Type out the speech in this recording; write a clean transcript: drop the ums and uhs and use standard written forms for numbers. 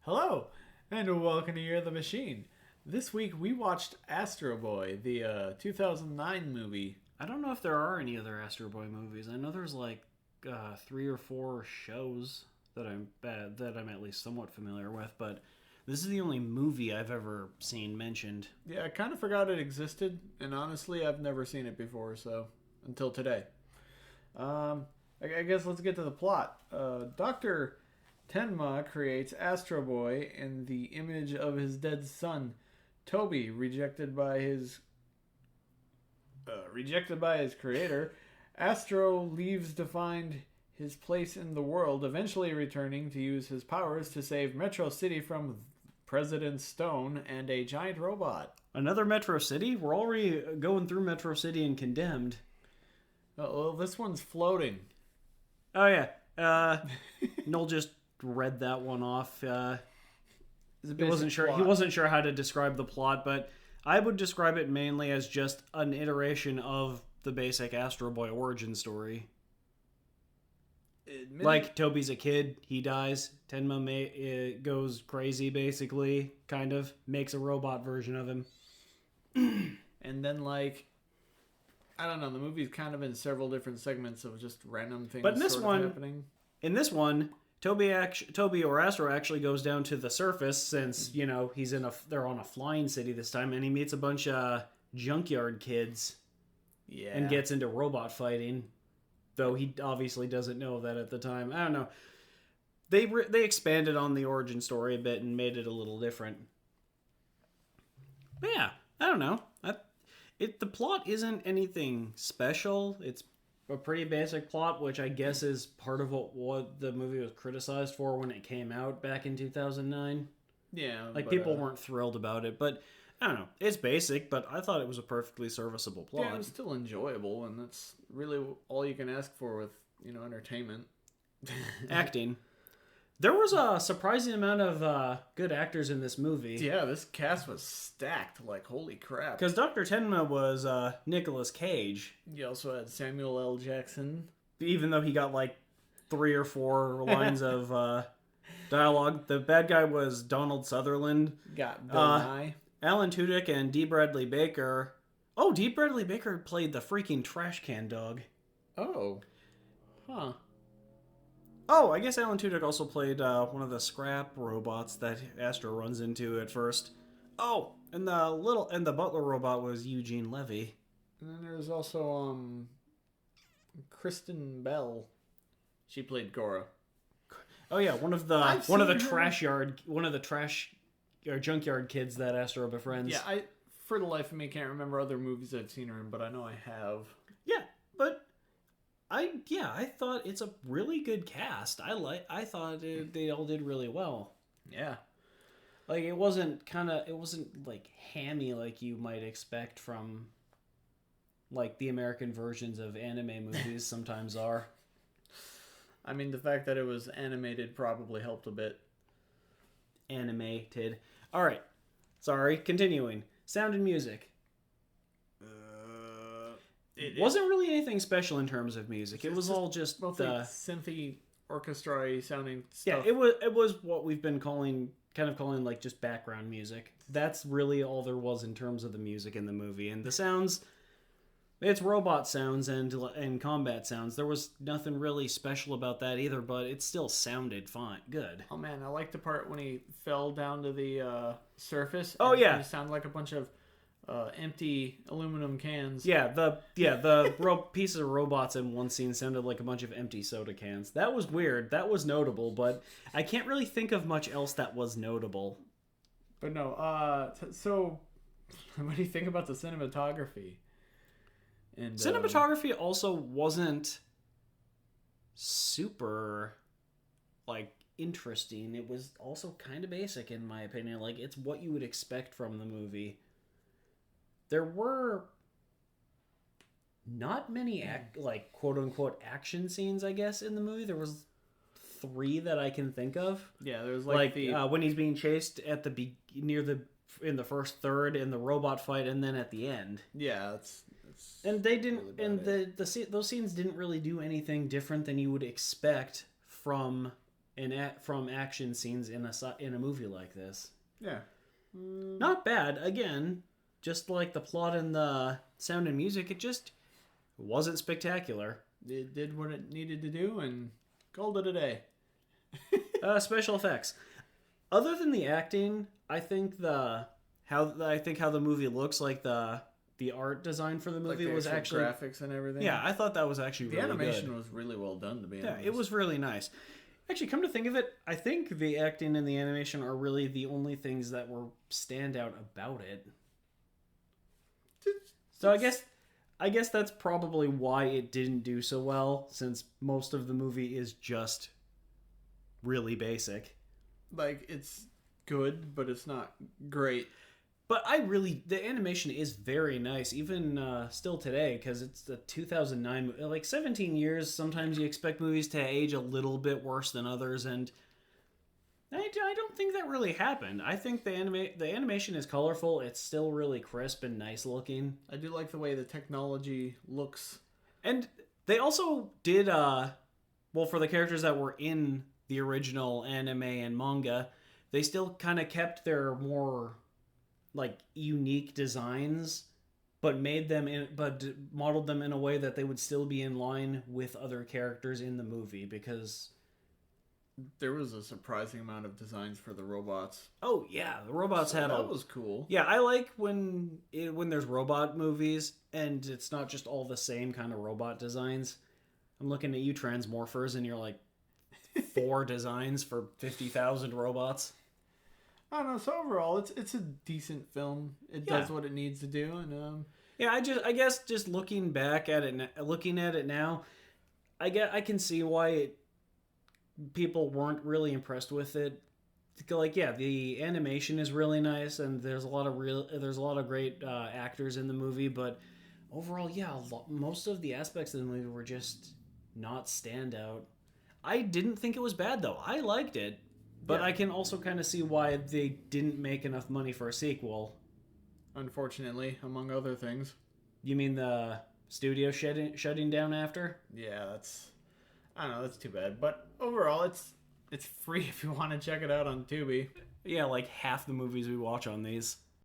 Hello, and welcome to Year of the Machine. This week we watched Astro Boy, the 2009 movie. I don't know if there are any other Astro Boy movies. I know there's like 3 or 4 shows that I'm at least somewhat familiar with, but this is the only movie I've ever seen mentioned. Yeah, I kind of forgot it existed, and honestly, I've never seen it before, so until today. I guess let's get to the plot. Dr. Tenma creates Astro Boy in the image of his dead son, Toby, rejected by his creator. Astro leaves to find his place in the world, eventually returning to use his powers to save Metro City from President Stone and a giant robot. Another Metro City? We're already going through Metro City and Condemned. Oh, well, this one's floating. Oh yeah. Noel just read that one off. He wasn't sure how to describe the plot, but I would describe it mainly as just an iteration of the basic Astro Boy origin story. Like, Toby's a kid, he dies, Tenma goes crazy, basically, kind of, makes a robot version of him. And then, like, I don't know, the movie's kind of in several different segments of just random things. But in this happening. Toby or Astro actually goes down to the surface, since, you know, they're on a flying city this time, and he meets a bunch of junkyard kids. Yeah. And gets into robot fighting. Though he obviously doesn't know that at the time. I don't know. They expanded on the origin story a bit and made it a little different. But yeah, I don't know. The plot isn't anything special. It's a pretty basic plot, which I guess is part of what the movie was criticized for when it came out back in 2009. Yeah. People weren't thrilled about it, but I don't know. It's basic, but I thought it was a perfectly serviceable plot. Yeah, it's still enjoyable, and that's really all you can ask for with, entertainment. Acting. There was a surprising amount of good actors in this movie. Yeah, this cast was stacked, like, holy crap. Because Dr. Tenma was Nicolas Cage. You also had Samuel L. Jackson. Even though he got, like, 3 or 4 lines of dialogue. The bad guy was Donald Sutherland. Got Bill Nye. Alan Tudyk and Dee Bradley Baker. Oh, Dee Bradley Baker played the freaking trash can dog. Oh. Huh. Oh, I guess Alan Tudyk also played one of the scrap robots that Astro runs into at first. Oh, and the butler robot was Eugene Levy. And then there's also Kristen Bell. She played Gora. Oh yeah, one of the junkyard kids that Astro befriends. Yeah, for the life of me can't remember other movies I've seen her in, but I know I have. Yeah, but I thought it's a really good cast. I thought they all did really well. Yeah. Like, it wasn't like hammy like you might expect from like the American versions of anime movies sometimes are. I mean, the fact that it was animated probably helped a bit. Animated. Alright. Sorry, continuing. Sound and music. It wasn't really anything special in terms of music. It was all just like synthy, orchestra-y sounding stuff. Yeah, it was what we've been calling like just background music. That's really all there was in terms of the music in the movie. And the sounds, it's robot sounds and combat sounds. There was nothing really special about that either, but it still sounded fine, good. Oh man, I like the part when he fell down to the surface. Oh yeah, it sounded like a bunch of empty aluminum cans. Yeah, the pieces of robots in one scene sounded like a bunch of empty soda cans. That was weird. That was notable, but I can't really think of much else that was notable. But no, so what do you think about the cinematography? And cinematography also wasn't super like interesting. It was also kind of basic in my opinion. Like, it's what you would expect from the movie. There were not many like quote unquote action scenes, I guess, in the movie. There was 3 that I can think of. Yeah, there's when he's being chased at in the first third in the robot fight, and then at the end. Yeah, it's and they didn't, really, and those scenes didn't really do anything different than you would expect from from action scenes in a movie like this. Yeah. Not bad. Again, just like the plot and the sound and music, it just wasn't spectacular. It did what it needed to do and called it a day. Special effects. Other than the acting, I think how the movie looks, like the art design for the movie Like the was actual actually graphics and everything. Yeah, I thought that was actually The really animation good. was really well done, to be honest. Yeah, it was really nice. Actually, come to think of it, I think the acting and the animation are really the only things that were stand out about it. So I guess that's probably why it didn't do so well, since most of the movie is just really basic. Like, it's good, but it's not great. But the animation is very nice, even still today, because it's a 2009 movie. Like 17 years, sometimes you expect movies to age a little bit worse than others, and I don't think that really happened. I think the animation is colorful. It's still really crisp and nice looking. I do like the way the technology looks. And they also did, for the characters that were in the original anime and manga, they still kind of kept their more like unique designs, but modeled them in a way that they would still be in line with other characters in the movie, because there was a surprising amount of designs for the robots. Oh yeah, the robots had that was cool. Yeah, I like when there's robot movies and it's not just all the same kind of robot designs. I'm looking at you, Transmorphers, and you're like 4 designs for 50,000 robots. I don't know. So overall, it's a decent film. It does what it needs to do, and yeah. I guess just looking at it now, I can see why people weren't really impressed with it. Like, yeah, the animation is really nice, and there's a lot of great actors in the movie, but overall, yeah, most of the aspects of the movie were just not standout. I didn't think it was bad though. I liked it. But I can also kind of see why they didn't make enough money for a sequel. Unfortunately, among other things. You mean the studio shutting down after? Yeah, I don't know, that's too bad. But overall, it's free if you want to check it out on Tubi. Yeah, like half the movies we watch on these.